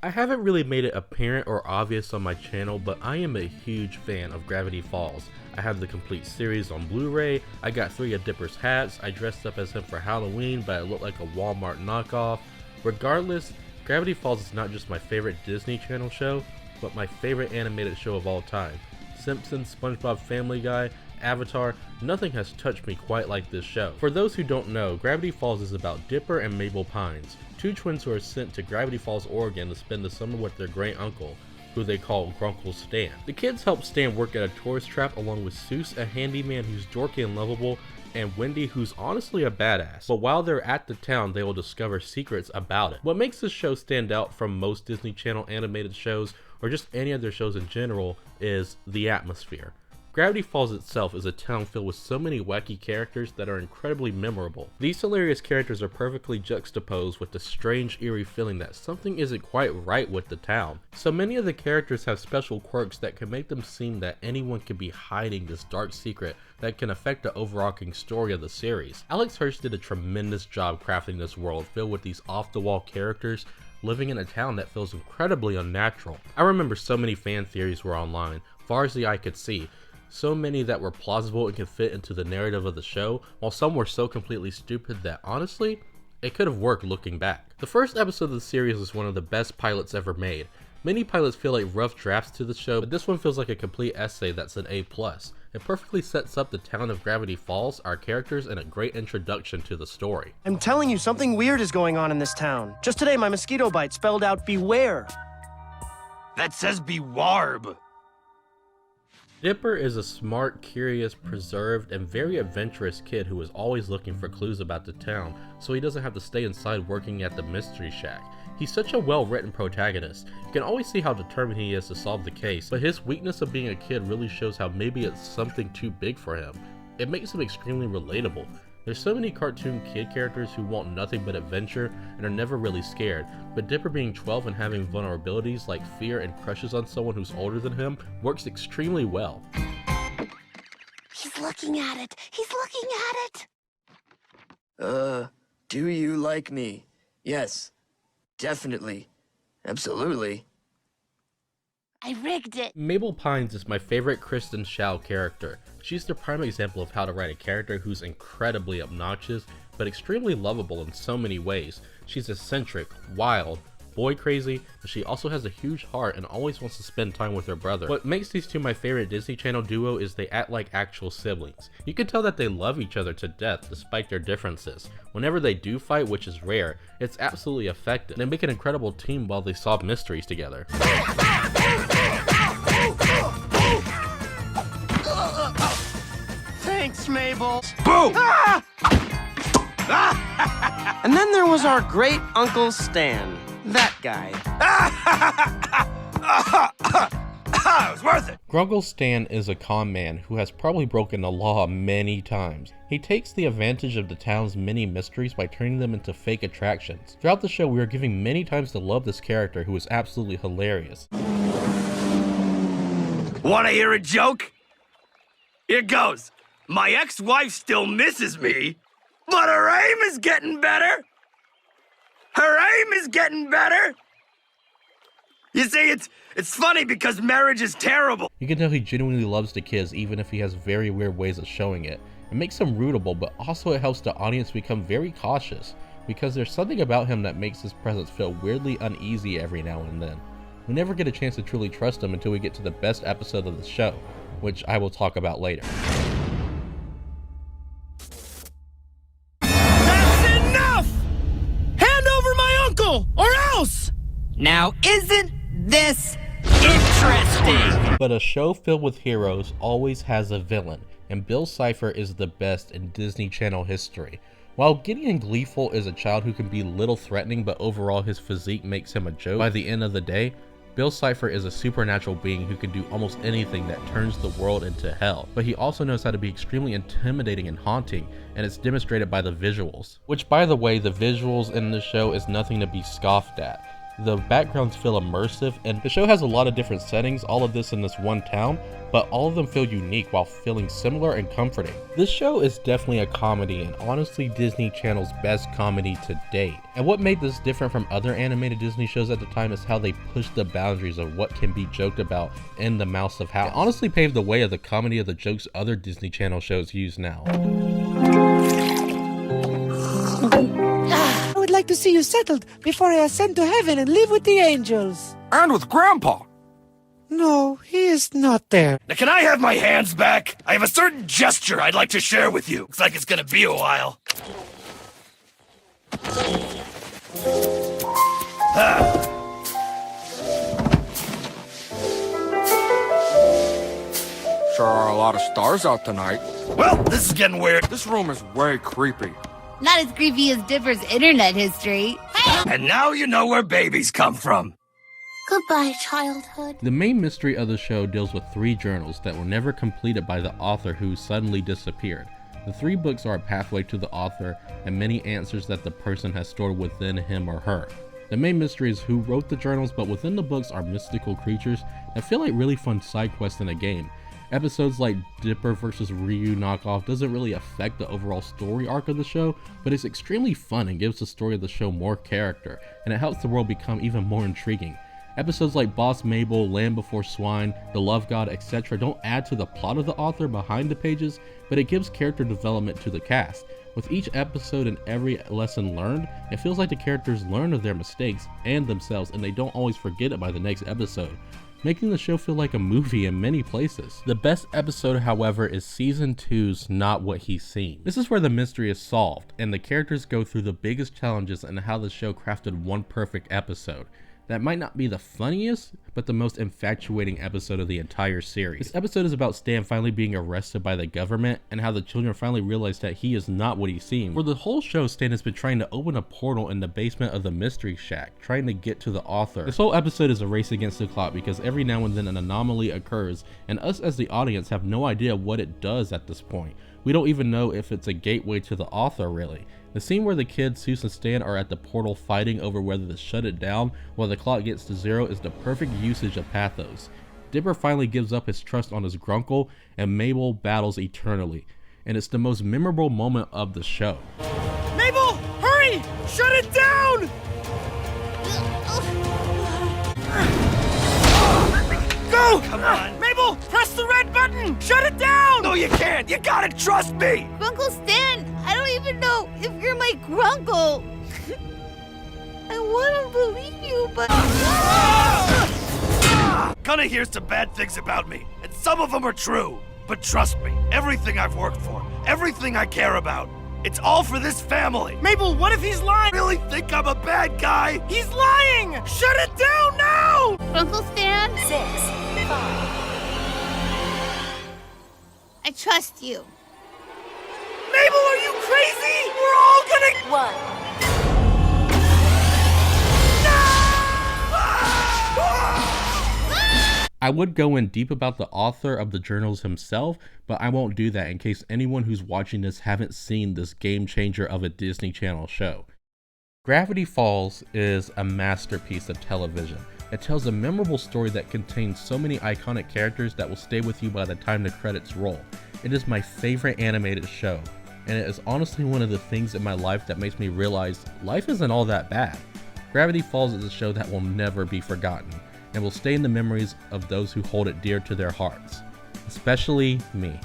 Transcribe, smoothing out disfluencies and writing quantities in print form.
I haven't really made it apparent or obvious on my channel, but I am a huge fan of Gravity Falls. I have the complete series on Blu-ray, I got 3 of Dipper's hats, I dressed up as him for Halloween but I look like a Walmart knockoff. Regardless, Gravity Falls is not just my favorite Disney Channel show, but my favorite animated show of all time. Simpsons, SpongeBob, Family Guy, Avatar, nothing has touched me quite like this show. For those who don't know, Gravity Falls is about Dipper and Mabel Pines, 2 twins who are sent to Gravity Falls, Oregon to spend the summer with their great uncle, who they call Grunkle Stan. The kids help Stan work at a tourist trap along with Seuss, a handyman who's dorky and lovable, and Wendy, who's honestly a badass. But while they're at the town, they will discover secrets about it. What makes this show stand out from most Disney Channel animated shows, or just any other shows in general, is the atmosphere. Gravity Falls itself is a town filled with so many wacky characters that are incredibly memorable. These hilarious characters are perfectly juxtaposed with the strange, eerie feeling that something isn't quite right with the town. So many of the characters have special quirks that can make them seem that anyone could be hiding this dark secret that can affect the overarching story of the series. Alex Hirsch did a tremendous job crafting this world filled with these off-the-wall characters living in a town that feels incredibly unnatural. I remember so many fan theories were online, far as the eye could see. So many that were plausible and could fit into the narrative of the show, while some were so completely stupid that honestly, it could have worked looking back. The first episode of the series was one of the best pilots ever made. Many pilots feel like rough drafts to the show, but this one feels like a complete essay that's an A+. It perfectly sets up the town of Gravity Falls, our characters, and a great introduction to the story. I'm telling you, something weird is going on in this town. Just today, my mosquito bite spelled out beware. That says bewarb. Dipper is a smart, curious, preserved, and very adventurous kid who is always looking for clues about the town, so he doesn't have to stay inside working at the Mystery Shack. He's such a well-written protagonist. You can always see how determined he is to solve the case, but his weakness of being a kid really shows how maybe it's something too big for him. It makes him extremely relatable. There's so many cartoon kid characters who want nothing but adventure and are never really scared, but Dipper being 12 and having vulnerabilities like fear and crushes on someone who's older than him works extremely well. He's looking at it! He's looking at it! Do you like me? Yes. Definitely. Absolutely. I rigged it! Mabel Pines is my favorite Kristen Schaal character. She's the prime example of how to write a character who's incredibly obnoxious, but extremely lovable in so many ways. She's eccentric, wild, boy crazy, but she also has a huge heart and always wants to spend time with her brother. What makes these two my favorite Disney Channel duo is they act like actual siblings. You can tell that they love each other to death despite their differences. Whenever they do fight, which is rare, it's absolutely effective. They make an incredible team while they solve mysteries together. Thanks, Mabel. Boom! And then there was our great Uncle Stan. That guy. It was worth it. Grunkle Stan is a con man who has probably broken the law many times. He takes the advantage of the town's many mysteries by turning them into fake attractions. Throughout the show, we are giving many times to love this character who is absolutely hilarious. Wanna hear a joke? Here goes. My ex-wife still misses me, but her aim is getting better. Her aim is getting better. You see, it's funny because marriage is terrible. You can tell he genuinely loves the kids even if he has very weird ways of showing it. It makes him rootable, but also it helps the audience become very cautious, because there's something about him that makes his presence feel weirdly uneasy every now and then. We never get a chance to truly trust him until we get to the best episode of the show, which I will talk about later. That's enough! Hand over my uncle, or else! Now isn't this interesting? But a show filled with heroes always has a villain, and Bill Cipher is the best in Disney Channel history. While Gideon Gleeful is a child who can be a little threatening, but overall his physique makes him a joke, by the end of the day, Bill Cipher is a supernatural being who can do almost anything that turns the world into hell, but he also knows how to be extremely intimidating and haunting, and it's demonstrated by the visuals. Which, by the way, the visuals in the show is nothing to be scoffed at. The backgrounds feel immersive, and the show has a lot of different settings, all of this in this one town, but all of them feel unique while feeling similar and comforting. This show is definitely a comedy, and honestly Disney Channel's best comedy to date. And what made this different from other animated Disney shows at the time is how they pushed the boundaries of what can be joked about in The Mouse of House. It honestly paved the way of the comedy of the jokes other Disney Channel shows use now. I would like to see you settled before I ascend to heaven and live with the angels. And with Grandpa. No, he is not there. Now, can I have my hands back? I have a certain gesture I'd like to share with you. Looks like it's gonna be a while. Sure are a lot of stars out tonight. Well, this is getting weird. This room is way creepy. Not as creepy as Dipper's internet history. And now you know where babies come from. Goodbye, childhood. The main mystery of the show deals with 3 journals that were never completed by the author who suddenly disappeared. The 3 books are a pathway to the author and many answers that the person has stored within him or her. The main mystery is who wrote the journals, but within the books are mystical creatures that feel like really fun side quests in a game. Episodes like Dipper vs. Ryu knockoff doesn't really affect the overall story arc of the show, but it's extremely fun and gives the story of the show more character, and it helps the world become even more intriguing. Episodes like Boss Mabel, Land Before Swine, The Love God, etc. don't add to the plot of the author behind the pages, but it gives character development to the cast. With each episode and every lesson learned, it feels like the characters learn of their mistakes and themselves, and they don't always forget it by the next episode, making the show feel like a movie in many places. The best episode, however, is Season 2's Not What He's Seen. This is where the mystery is solved, and the characters go through the biggest challenges and how the show crafted one perfect episode. That might not be the funniest, but the most infatuating episode of the entire series. This episode is about Stan finally being arrested by the government and how the children finally realize that he is not what he seems. For the whole show, Stan has been trying to open a portal in the basement of the Mystery Shack, trying to get to the author. This whole episode is a race against the clock because every now and then an anomaly occurs and us as the audience have no idea what it does at this point. We don't even know if it's a gateway to the author really. The scene where the kids, Seuss and Stan, are at the portal fighting over whether to shut it down while the clock gets to 0 is the perfect usage of pathos. Dipper finally gives up his trust on his grunkle and Mabel battles eternally, and it's the most memorable moment of the show. Mabel, hurry! Shut it down! Go! Come on! Mabel, press the red button! Shut it down! No, you can't! You gotta trust me! Grunkle Stan, I don't even know if you're my grunkle. I want to believe you, but... Gonna hear some bad things about me, and some of them are true. But trust me, everything I've worked for, everything I care about, it's all for this family. Mabel, what if he's lying? Really think I'm a bad guy? He's lying! Shut it down now! Grunkle Stan? 6, 5. I trust you. Mabel, are you crazy? We're all gonna... 1. I would go in deep about the author of the journals himself, but I won't do that in case anyone who's watching this haven't seen this game changer of a Disney Channel show. Gravity Falls is a masterpiece of television. It tells a memorable story that contains so many iconic characters that will stay with you by the time the credits roll. It is my favorite animated show, and it is honestly one of the things in my life that makes me realize life isn't all that bad. Gravity Falls is a show that will never be forgotten, and will stay in the memories of those who hold it dear to their hearts, especially me.